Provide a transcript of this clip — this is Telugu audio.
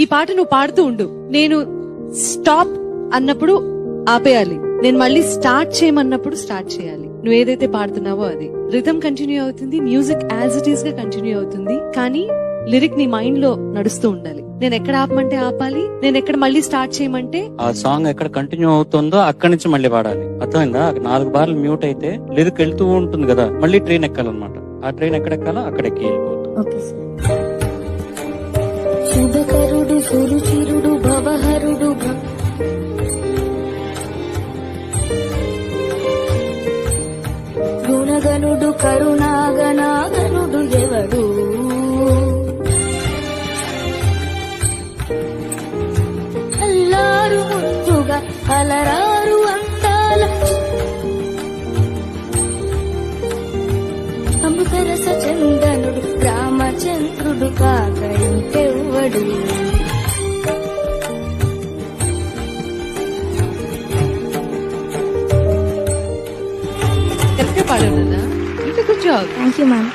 ఈ పాట నువ్వు పాడుతూ ఉండు, నేను స్టాప్ అన్నప్పుడు ఆపేయాలి, నేను మళ్ళీ స్టార్ట్ చేయమన్నప్పుడు స్టార్ట్ చేయాలి. నువ్వు ఏదైతే పాడుతున్నావో అది రిథమ్ కంటిన్యూ అవుతుంది, మ్యూజిక్ యాజ్ ఇట్ ఈస్ గా కంటిన్యూ అవుతుంది, కానీ లిరిక్ నీ మైండ్ లో నడుస్తూ ఉండాలి. నేను ఎక్కడ ఆపమంటే ఆపాలి, నేను ఎక్కడ మళ్ళీ స్టార్ట్ చేయమంటే ఆ సాంగ్ ఎక్కడ కంటిన్యూ అవుతుందో అక్కడి నుంచి మళ్ళీ పాడాలి. అర్థమైందా? 4 బార్లు మ్యూట్ అయితే లిరిక్ వెళ్తూ ఉంటుంది కదా, మళ్ళీ ట్రైన్ ఎక్కాలన్నమాట. ఆ ట్రైన్ ఎక్కడెక్కాలో అక్కడికి వెళ్ళిపోతుంది. శుభకరుడు సురుచిరుడు భవహరుడు గుణగనుడు కరుణాగనాగనుడు ఎవడు అల్లారు ముందుగా అలరారు అందాల అమృతరస చందనుడు రామచంద్రుడు కాక ఇంకెవ్వడు. కరెక్ట్ పాడావు. Good job. Thank you ma'am.